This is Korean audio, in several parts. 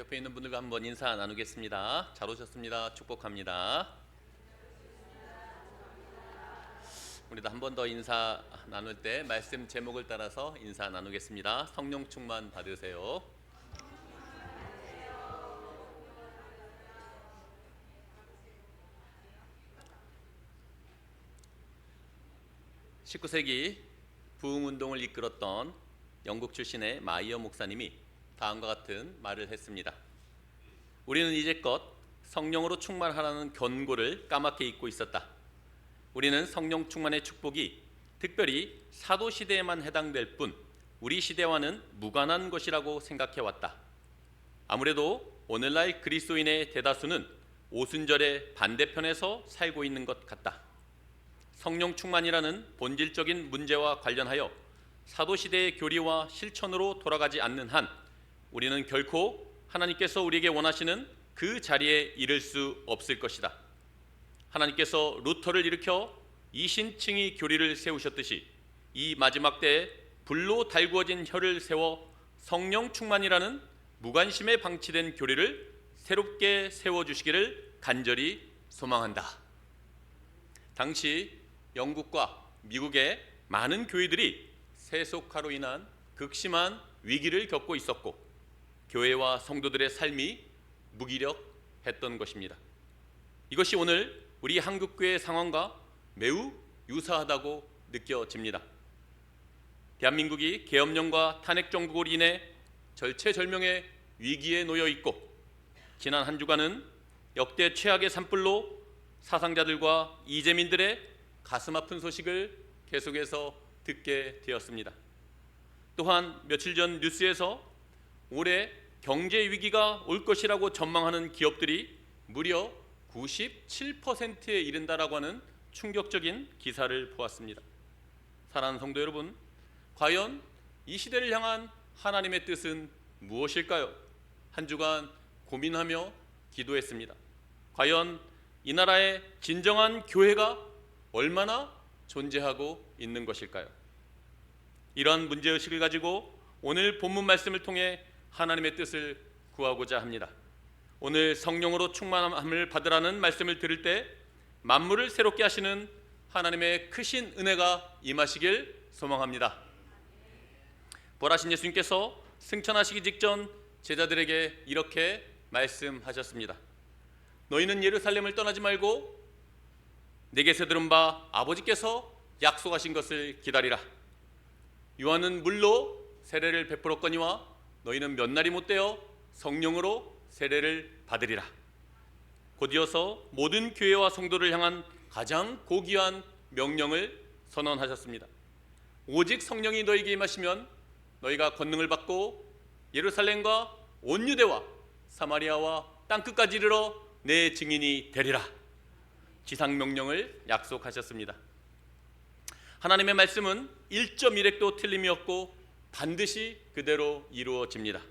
옆에 있는 분들과 한번 인사 나누겠습니다. 잘 오셨습니다. 축복합니다. 우리도 한 번 더 인사 나눌 때 말씀 제목을 따라서 인사 나누겠습니다. 성령 충만 받으세요. 19세기 부흥운동을 이끌었던 영국 출신의 마이어 목사님이 다음과 같은 말을 했습니다. 우리는 이제껏 성령으로 충만하라는 권고를 까맣게 잊고 있었다. 우리는 성령 충만의 축복이 특별히 사도 시대에만 해당될 뿐 우리 시대와는 무관한 것이라고 생각해왔다. 아무래도 오늘날 그리스도인의 대다수는 오순절의 반대편에서 살고 있는 것 같다. 성령 충만이라는 본질적인 문제와 관련하여 사도시대의 교리와 실천으로 돌아가지 않는 한 우리는 결코 하나님께서 우리에게 원하시는 그 자리에 이를 수 없을 것이다. 하나님께서 루터를 일으켜 이신칭의 교리를 세우셨듯이 이 마지막 때에 불로 달구어진 혀를 세워 성령 충만이라는 무관심에 방치된 교리를 새롭게 세워주시기를 간절히 소망한다. 당시 영국과 미국의 많은 교회들이 세속화로 인한 극심한 위기를 겪고 있었고 교회와 성도들의 삶이 무기력했던 것입니다. 이것이 오늘 우리 한국교회 상황과 매우 유사하다고 느껴집니다. 대한민국이 계엄령과 탄핵정국으로 인해 절체절명의 위기에 놓여 있고 지난 한 주간은 역대 최악의 산불로 사상자들과 이재민들의 가슴 아픈 소식을 계속해서 듣게 되었습니다. 또한 며칠 전 뉴스에서 올해 경제 위기가 올 것이라고 전망하는 기업들이 무려 97%에 이른다라고 하는 충격적인 기사를 보았습니다. 사랑하는 성도 여러분, 과연 이 시대를 향한 하나님의 뜻은 무엇일까요? 한 주간 고민하며 기도했습니다. 과연 이 나라의 진정한 교회가 얼마나 존재하고 있는 것일까요? 이러한 문제의식을 가지고 오늘 본문 말씀을 통해 하나님의 뜻을 구하고자 합니다. 오늘 성령으로 충만함을 받으라는 말씀을 들을 때 만물을 새롭게 하시는 하나님의 크신 은혜가 임하시길 소망합니다. 부활하신 예수님께서 승천하시기 직전 제자들에게 이렇게 말씀하셨습니다. 너희는 예루살렘을 떠나지 말고 내게서 들은 바 아버지께서 약속하신 것을 기다리라. 요한은 물로 세례를 베풀었거니와 너희는 몇 날이 못되어 성령으로 세례를 받으리라. 곧이어서 모든 교회와 성도를 향한 가장 고귀한 명령을 선언하셨습니다. 오직 성령이 너희에게 임하시면 너희가 권능을 받고 예루살렘과 온 유대와 사마리아와 땅끝까지 이르러 내 증인이 되리라. 지상명령을 약속하셨습니다. 하나님의 말씀은 1.1획도 틀림이 없고 반드시 그대로 이루어집니다.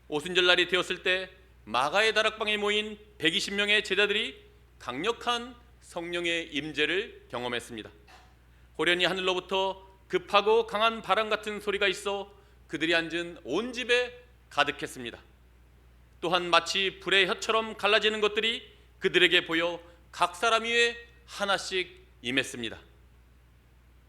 오순절날이 되었을 때 마가의 다락방에 모인 120명의 제자들이 강력한 성령의 임재를 경험했습니다. 호련히 하늘로부터 급하고 강한 바람 같은 소리가 있어 그들이 앉은 온 집에 가득했습니다. 또한 마치 불의 혀처럼 갈라지는 것들이 그들에게 보여 각 사람 위에 하나씩 임했습니다.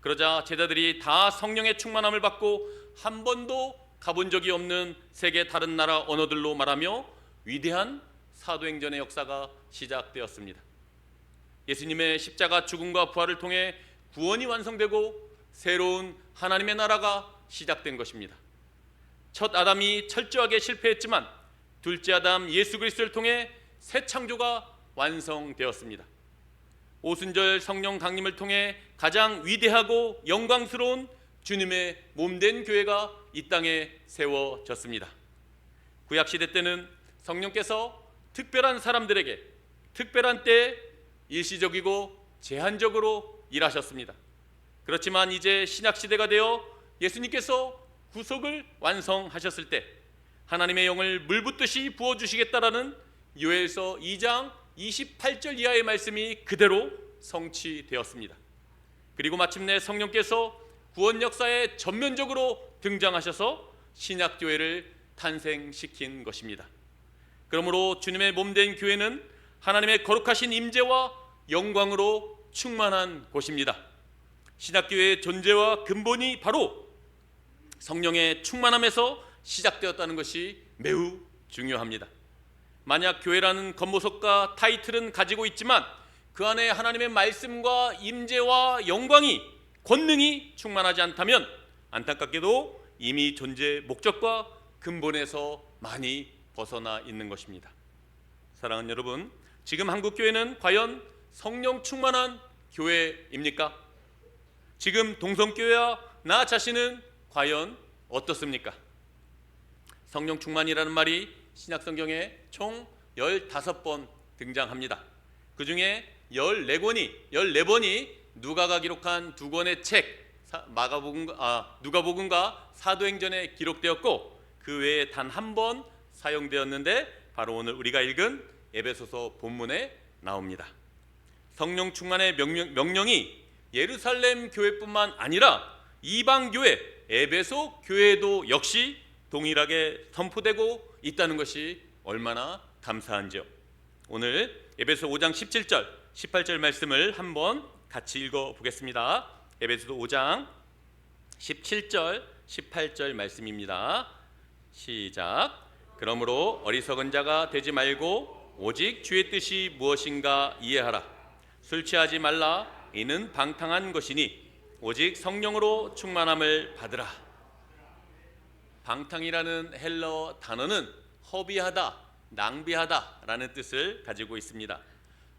그러자 제자들이 다 성령의 충만함을 받고 한 번도 가본 적이 없는 세계 다른 나라 언어들로 말하며 위대한 사도행전의 역사가 시작되었습니다. 예수님의 십자가 죽음과 부활을 통해 구원이 완성되고 새로운 하나님의 나라가 시작된 것입니다. 첫 아담이 철저하게 실패했지만 둘째 아담 예수 그리스도를 통해 새 창조가 완성되었습니다. 오순절 성령 강림을 통해 가장 위대하고 영광스러운 주님의 몸된 교회가 이 땅에 세워졌습니다. 구약시대 때는 성령께서 특별한 사람들에게 특별한 때에 일시적이고 제한적으로 일하셨습니다. 그렇지만 이제 신약시대가 되어 예수님께서 구속을 완성하셨을 때 하나님의 영을 물붓듯이 부어주시겠다라는 요엘서 2장 28절 이하의 말씀이 그대로 성취되었습니다. 그리고 마침내 성령께서 구원 역사에 전면적으로 등장하셔서 신약교회를 탄생시킨 것입니다. 그러므로 주님의 몸된 교회는 하나님의 거룩하신 임재와 영광으로 충만한 곳입니다. 신약교회의 존재와 근본이 바로 성령의 충만함에서 시작되었다는 것이 매우 중요합니다. 만약 교회라는 겉모습과 타이틀은 가지고 있지만 그 안에 하나님의 말씀과 임재와 영광이, 권능이 충만하지 않다면 안타깝게도 이미 존재의 목적과 근본에서 많이 벗어나 있는 것입니다. 사랑하는 여러분, 지금 한국교회는 과연 성령 충만한 교회입니까? 지금 동성교회와 나 자신은 과연 어떻습니까? 성령 충만이라는 말이 신약성경에 총 15번 등장합니다. 그 중에 14번이 누가가 기록한 두 권의 책 누가복음과 사도행전에 기록되었고 그 외에 단 한 번 사용되었는데 바로 오늘 우리가 읽은 에베소서 본문에 나옵니다. 성령 충만의 명령이 예루살렘 교회뿐만 아니라 이방 교회, 에베소 교회도 역시 동일하게 선포되고 있다는 것이 얼마나 감사한지요. 오늘 에베소 5장 17절, 18절 말씀을 한번 같이 읽어보겠습니다. 에베소 5장 17절, 18절 말씀입니다. 시작. 그러므로 어리석은 자가 되지 말고 오직 주의 뜻이 무엇인가 이해하라. 술 취하지 말라. 이는 방탕한 것이니 오직 성령으로 충만함을 받으라. 방탕이라는 헬러 단어는 허비하다, 낭비하다 라는 뜻을 가지고 있습니다.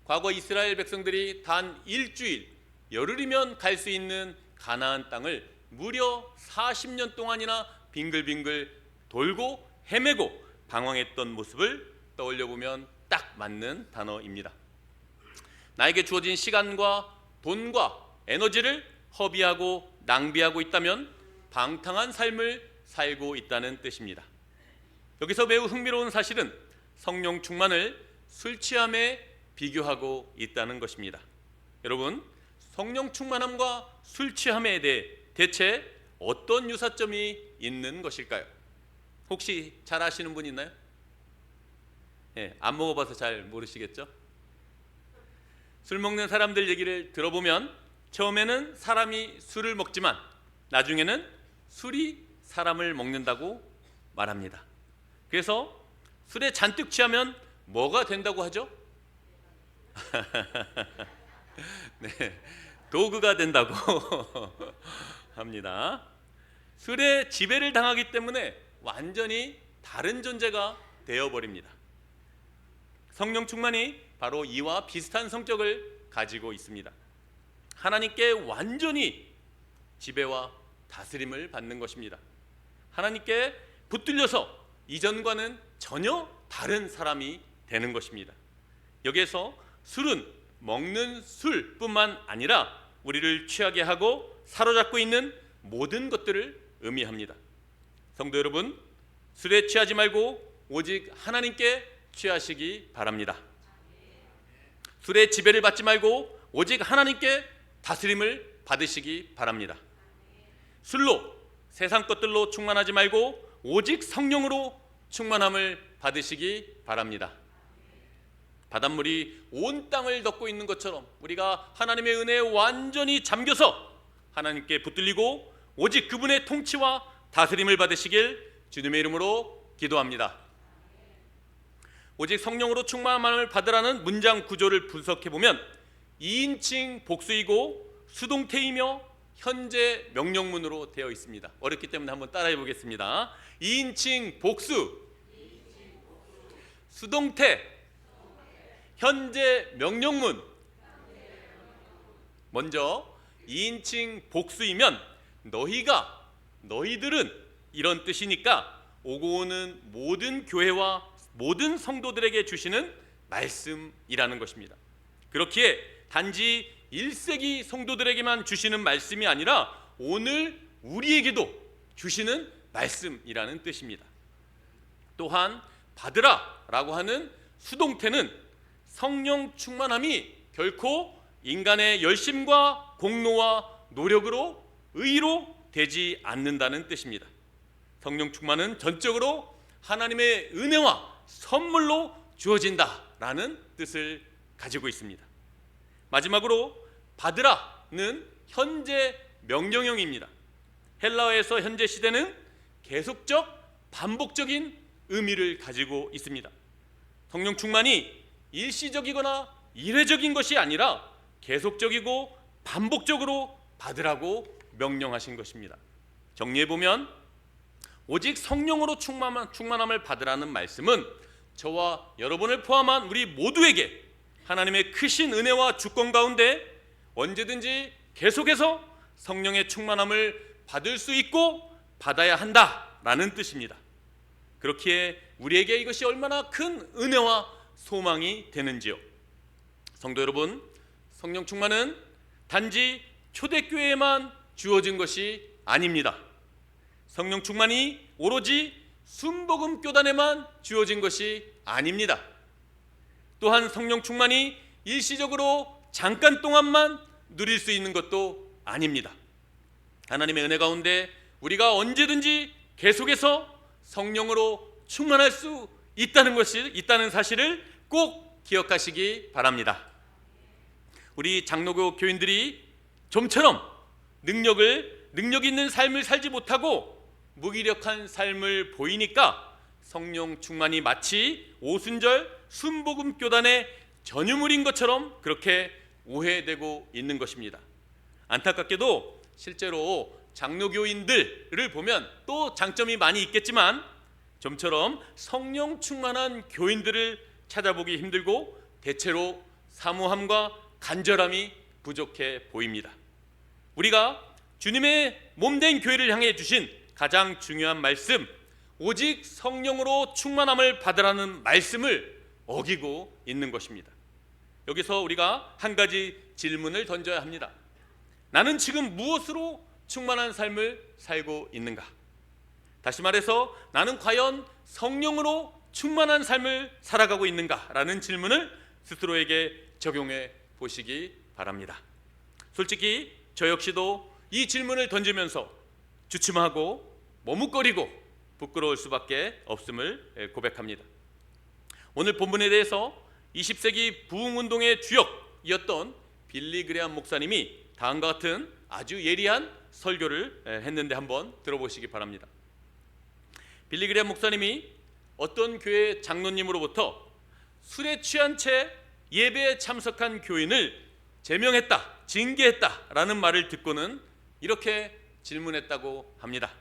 과거 이스라엘 백성들이 단 일주일, 열흘이면 갈 수 있는 가나안 땅을 무려 40년 동안이나 빙글빙글 돌고 헤매고 방황했던 모습을 떠올려 보면 딱 맞는 단어입니다. 나에게 주어진 시간과 돈과 에너지를 허비하고 낭비하고 있다면 방탕한 삶을 살고 있다는 뜻입니다. 여기서 매우 흥미로운 사실은 성령 충만을 술 취함에 비교하고 있다는 것입니다. 여러분, 성령 충만함과 술 취함에 대해 대체 어떤 유사점이 있는 것일까요? 혹시 잘 아시는 분 있나요? 안 먹어봐서 잘 모르시겠죠? 술 먹는 사람들 얘기를 들어보면 처음에는 사람이 술을 먹지만 나중에는 술이 사람을 먹는다고 말합니다. 그래서 술에 잔뜩 취하면 뭐가 된다고 하죠? 네, 도구가 된다고 합니다. 술에 지배를 당하기 때문에 완전히 다른 존재가 되어버립니다. 성령 충만이 바로 이와 비슷한 성격을 가지고 있습니다. 하나님께 완전히 지배와 다스림을 받는 것입니다. 하나님께 붙들려서 이전과는 전혀 다른 사람이 되는 것입니다. 여기에서 술은 먹는 술뿐만 아니라 우리를 취하게 하고 사로잡고 있는 모든 것들을 의미합니다. 성도 여러분, 술에 취하지 말고 오직 하나님께 취하시기 바랍니다. 술의 지배를 받지 말고 오직 하나님께 다스림을 받으시기 바랍니다. 술로, 세상 것들로 충만하지 말고 오직 성령으로 충만함을 받으시기 바랍니다. 바닷물이 온 땅을 덮고 있는 것처럼 우리가 하나님의 은혜에 완전히 잠겨서 하나님께 붙들리고 오직 그분의 통치와 다스림을 받으시길 주님의 이름으로 기도합니다. 오직 성령으로 충만함을 받으라는 문장 구조를 분석해보면 2인칭 복수이고 수동태이며 현재 명령문으로 되어 있습니다. 어렵기 때문에 한번 따라해 보겠습니다. 2인칭 복수, 수동태, 현재 명령문. 먼저 2인칭 복수이면 너희들은 이런 뜻이니까 오고 오는 모든 교회와 모든 성도들에게 주시는 말씀이라는 것입니다. 그렇기에 단지 1세기 성도들에게만 주시는 말씀이 아니라 오늘 우리에게도 주시는 말씀이라는 뜻입니다. 또한 받으라 라고 하는 수동태는 성령 충만함이 결코 인간의 열심과 공로와 노력으로 의로 되지 않는다는 뜻입니다. 성령 충만은 전적으로 하나님의 은혜와 선물로 주어진다라는 뜻을 가지고 있습니다. 마지막으로 받으라는 현재 명령형입니다. 헬라어에서 현재 시대는 계속적 반복적인 의미를 가지고 있습니다. 성령 충만이 일시적이거나 일회적인 것이 아니라 계속적이고 반복적으로 받으라고 명령하신 것입니다. 정리해보면 오직 성령으로 충만함을 받으라는 말씀은 저와 여러분을 포함한 우리 모두에게 하나님의 크신 은혜와 주권 가운데 언제든지 계속해서 성령의 충만함을 받을 수 있고 받아야 한다라는 뜻입니다. 그렇기에 우리에게 이것이 얼마나 큰 은혜와 소망이 되는지요. 성도 여러분, 성령 충만은 단지 초대교회에만 주어진 것이 아닙니다. 성령 충만이 오로지 순복음 교단에만 주어진 것이 아닙니다. 또한 성령 충만이 일시적으로 잠깐 동안만 누릴 수 있는 것도 아닙니다. 하나님의 은혜 가운데 우리가 언제든지 계속해서 성령으로 충만할 수 있다는 사실을 꼭 기억하시기 바랍니다. 우리 장로교 교인들이 좀처럼 능력 있는 삶을 살지 못하고 무기력한 삶을 보이니까 성령 충만이 마치 오순절 순복음 교단의 전유물인 것처럼 그렇게 오해되고 있는 것입니다. 안타깝게도 실제로 장로교인들을 보면 또 장점이 많이 있겠지만 좀처럼 성령 충만한 교인들을 찾아보기 힘들고 대체로 사모함과 간절함이 부족해 보입니다. 우리가 주님의 몸된 교회를 향해 주신 가장 중요한 말씀, 오직 성령으로 충만함을 받으라는 말씀을 어기고 있는 것입니다. 여기서 우리가 한 가지 질문을 던져야 합니다. 나는 지금 무엇으로 충만한 삶을 살고 있는가? 다시 말해서 나는 과연 성령으로 충만한 삶을 살아가고 있는가? 라는 질문을 스스로에게 적용해 보시기 바랍니다. 솔직히 저 역시도 이 질문을 던지면서 주춤하고 머뭇거리고 부끄러울 수밖에 없음을 고백합니다. 오늘 본문에 대해서 20세기 부흥운동의 주역이었던 빌리 그레함 목사님이 다음과 같은 아주 예리한 설교를 했는데 한번 들어보시기 바랍니다. 빌리 그레함 목사님이 어떤 교회 장로님으로부터 술에 취한 채 예배에 참석한 교인을 제명했다, 징계했다라는 말을 듣고는 이렇게 질문했다고 합니다.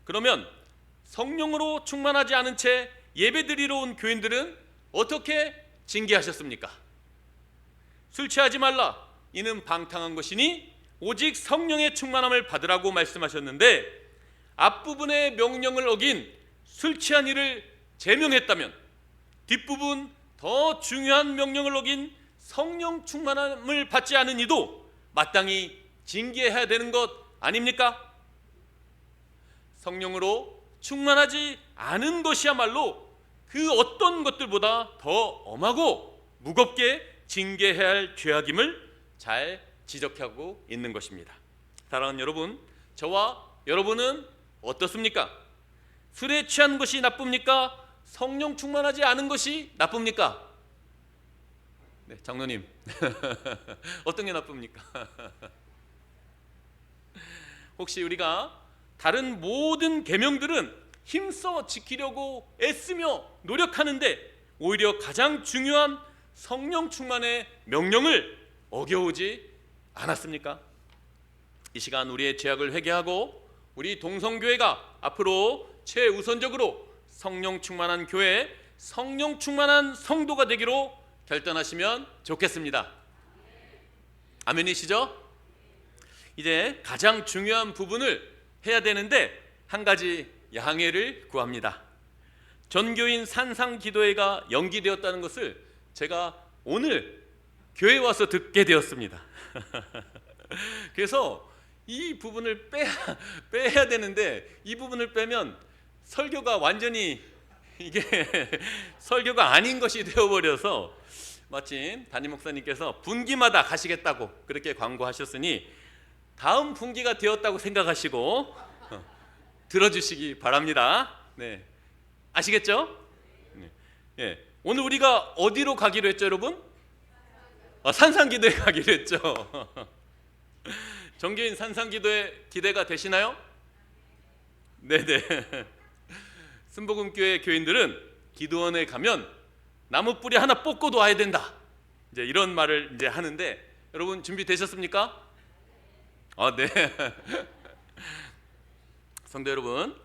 그러면 성령으로 충만하지 않은 채 예배드리러 온 교인들은 어떻게 징계하셨습니까? 술 취하지 말라, 이는 방탕한 것이니 오직 성령의 충만함을 받으라고 말씀하셨는데 앞부분의 명령을 어긴 술 취한 이를 제명했다면 뒷부분 더 중요한 명령을 어긴 성령 충만함을 받지 않은 이도 마땅히 징계해야 되는 것 아닙니까? 성령으로 충만하지 않은 것이야말로 그 어떤 것들보다 더 엄하고 무겁게 징계해야 할 죄악임을 잘 지적하고 있는 것입니다. 사랑하는 여러분, 저와 여러분은 어떻습니까? 술에 취한 것이 나쁩니까? 성령 충만하지 않은 것이 나쁩니까? 네, 장로님 어떤 게 나쁩니까? 혹시 우리가 다른 모든 계명들은 힘써 지키려고 애쓰며 노력하는데 오히려 가장 중요한 성령 충만의 명령을 어겨오지 않았습니까? 이 시간 우리의 죄악을 회개하고 우리 동성교회가 앞으로 최우선적으로 성령 충만한 교회, 성령 충만한 성도가 되기로 결단하시면 좋겠습니다. 아멘이시죠? 이제 가장 중요한 부분을 해야 되는데 한 가지 양해를 구합니다. 전교인 산상기도회가 연기되었다는 것을 제가 오늘 교회에 와서 듣게 되었습니다. 그래서 이 부분을 빼야 되는데 이 부분을 빼면 설교가 완전히 이게 설교가 아닌 것이 되어버려서 마침 담임 목사님께서 분기마다 가시겠다고 그렇게 광고하셨으니 다음 분기가 되었다고 생각하시고 들어주시기 바랍니다. 네, 아시겠죠? 네. 예, 오늘 우리가 어디로 가기로 했죠, 여러분? 산상기도에 가기로 했죠. 정교인 산상기도에 기대가 되시나요? 네네. 순복음교회 교인들은 기도원에 가면 나무 뿌리 하나 뽑고도 와야 된다, 이제 이런 말을 이제 하는데, 여러분 준비되셨습니까? 네. 성도 여러분,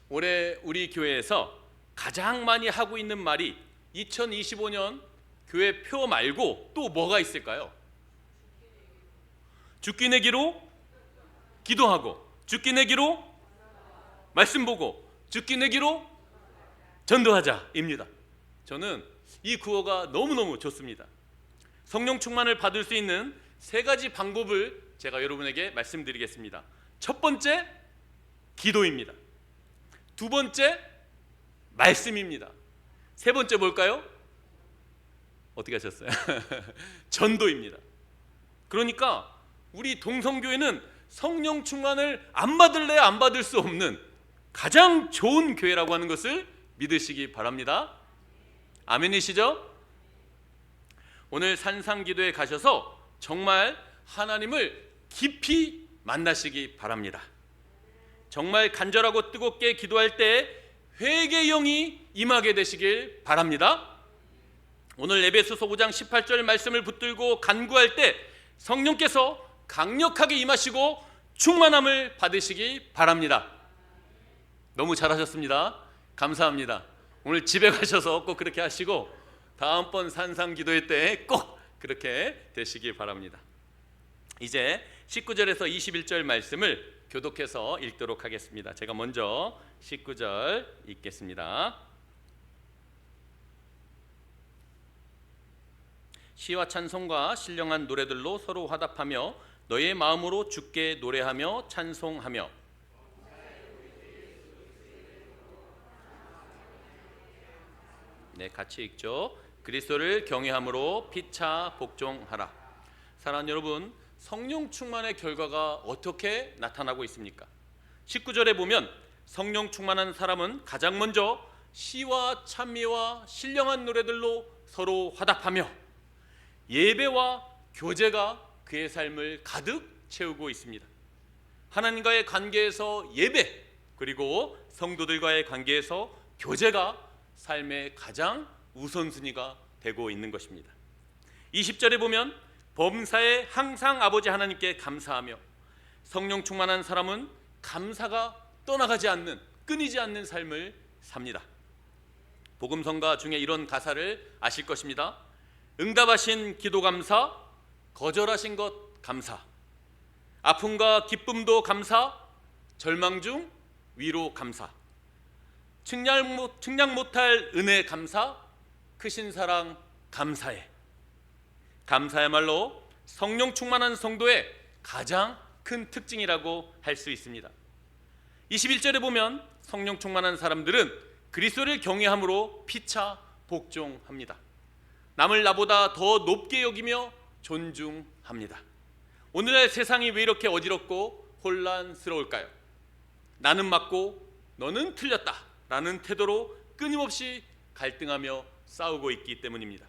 올해 우리 교회에서 가장 많이 하고 있는 말이 2025년 교회 표 말고 또 뭐가 있을까요? 죽기 내기로 기도하고, 죽기 내기로 말씀 보고, 죽기 내기로 전도하자입니다. 저는 이 구호가 너무너무 좋습니다. 성령 충만을 받을 수 있는 세 가지 방법을 제가 여러분에게 말씀드리겠습니다. 첫 번째, 기도입니다. 두 번째, 말씀입니다. 세 번째 뭘까요? 어떻게 하셨어요? 전도입니다. 그러니까 우리 동성교회는 성령 충만을 안 받을래 안 받을 수 없는 가장 좋은 교회라고 하는 것을 믿으시기 바랍니다. 아멘이시죠? 오늘 산상기도에 가셔서 정말 하나님을 깊이 만나시기 바랍니다. 정말 간절하고 뜨겁게 기도할 때 회개의 영이 임하게 되시길 바랍니다. 오늘 에베소서 5장 18절 말씀을 붙들고 간구할 때 성령께서 강력하게 임하시고 충만함을 받으시기 바랍니다. 너무 잘하셨습니다. 감사합니다. 오늘 집에 가셔서 꼭 그렇게 하시고 다음번 산상기도회 때 꼭 그렇게 되시길 바랍니다. 이제 19절에서 21절 말씀을 교독해서 읽도록 하겠습니다. 제가 먼저 19절 읽겠습니다. 시와 찬송과 신령한 노래들로 서로 화답하며 너의 마음으로 주께 노래하며 찬송하며. 네, 같이 읽죠. 그리스도를 경외함으로 피차 복종하라. 사랑하는 여러분, 성령 충만의 결과가 어떻게 나타나고 있습니까? 19절에 보면 성령 충만한 사람은 가장 먼저 시와 찬미와 신령한 노래들로 서로 화답하며 예배와 교제가 그의 삶을 가득 채우고 있습니다. 하나님과의 관계에서 예배, 그리고 성도들과의 관계에서 교제가 삶의 가장 우선순위가 되고 있는 것입니다. 20절에 보면 범사에 항상 아버지 하나님께 감사하며. 성령 충만한 사람은 감사가 떠나가지 않는, 끊이지 않는 삶을 삽니다. 복음성가 중에 이런 가사를 아실 것입니다. 응답하신 기도 감사, 거절하신 것 감사, 아픔과 기쁨도 감사, 절망 중 위로 감사, 측량 못할 은혜 감사, 크신 사랑 감사해. 감사야말로 성령 충만한 성도의 가장 큰 특징이라고 할 수 있습니다. 21절에 보면 성령 충만한 사람들은 그리스도를 경외함으로 피차 복종합니다. 남을 나보다 더 높게 여기며 존중합니다. 오늘날 세상이 왜 이렇게 어지럽고 혼란스러울까요? 나는 맞고 너는 틀렸다 라는 태도로 끊임없이 갈등하며 싸우고 있기 때문입니다.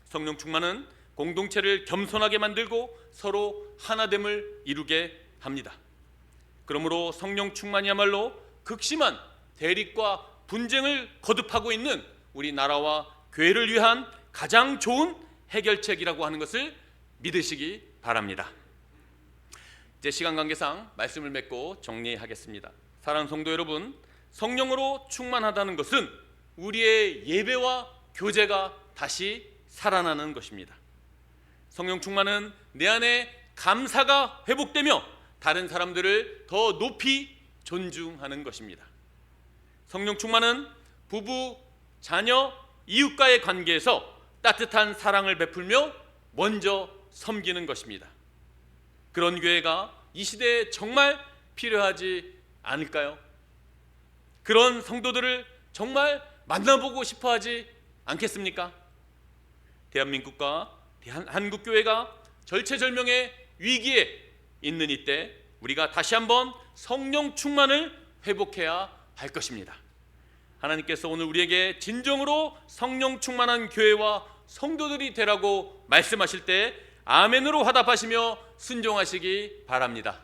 성령 충만은 공동체를 겸손하게 만들고 서로 하나됨을 이루게 합니다. 그러므로 성령 충만이야말로 극심한 대립과 분쟁을 거듭하고 있는 우리나라와 교회를 위한 가장 좋은 해결책이라고 하는 것을 믿으시기 바랍니다. 이제 시간 관계상 말씀을 맺고 정리하겠습니다. 사랑하는 성도 여러분, 성령으로 충만하다는 것은 우리의 예배와 교제가 다시 살아나는 것입니다. 성령 충만은 내 안에 감사가 회복되며 다른 사람들을 더 높이 존중하는 것입니다. 성령 충만은 부부, 자녀, 이웃과의 관계에서 따뜻한 사랑을 베풀며 먼저 섬기는 것입니다. 그런 교회가 이 시대에 정말 필요하지 않을까요? 그런 성도들을 정말 만나보고 싶어하지 않겠습니까? 대한민국과 한국교회가 절체절명의 위기에 있는 이때 우리가 다시 한번 성령 충만을 회복해야 할 것입니다. 하나님께서 오늘 우리에게 진정으로 성령 충만한 교회와 성도들이 되라고 말씀하실 때 아멘으로 화답하시며 순종하시기 바랍니다.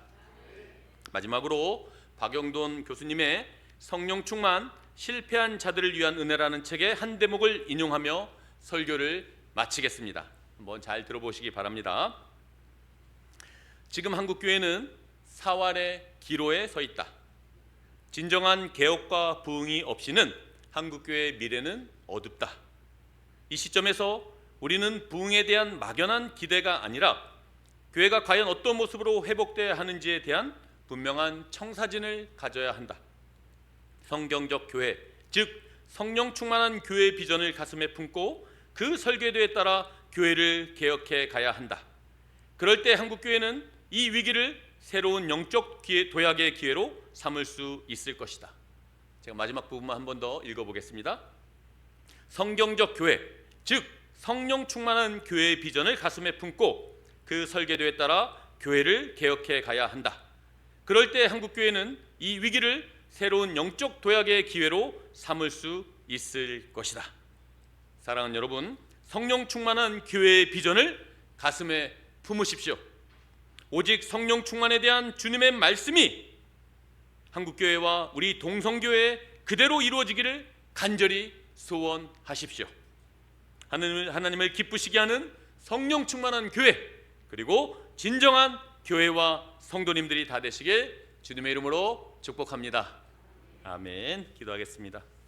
마지막으로 박영돈 교수님의 성령 충만 실패한 자들을 위한 은혜라는 책의 한 대목을 인용하며 설교를 마치겠습니다. 한번 잘 들어보시기 바랍니다. 지금 한국교회는 사활의 기로에 서 있다. 진정한 개혁과 부흥이 없이는 한국교회의 미래는 어둡다. 이 시점에서 우리는 부흥에 대한 막연한 기대가 아니라 교회가 과연 어떤 모습으로 회복되어야 하는지에 대한 분명한 청사진을 가져야 한다. 성경적 교회, 즉 성령 충만한 교회의 비전을 가슴에 품고 그 설계도에 따라 교회를 개혁해 가야 한다. 그럴 때 한국교회는 이 위기를 새로운 영적 도약의 기회로 삼을 수 있을 것이다. 제가 마지막 부분만 한 번 더 읽어보겠습니다. 성경적 교회, 즉 성령 충만한 교회의 비전을 가슴에 품고 그 설계도에 따라 교회를 개혁해 가야 한다. 그럴 때 한국교회는 이 위기를 새로운 영적 도약의 기회로 삼을 수 있을 것이다. 사랑하는 여러분, 성령 충만한 교회의 비전을 가슴에 품으십시오. 오직 성령 충만에 대한 주님의 말씀이 한국교회와 우리 동성교회에 그대로 이루어지기를 간절히 소원하십시오. 하나님을 기쁘시게 하는 성령 충만한 교회, 그리고 진정한 교회와 성도님들이 다 되시길 주님의 이름으로 축복합니다. 아멘. 기도하겠습니다.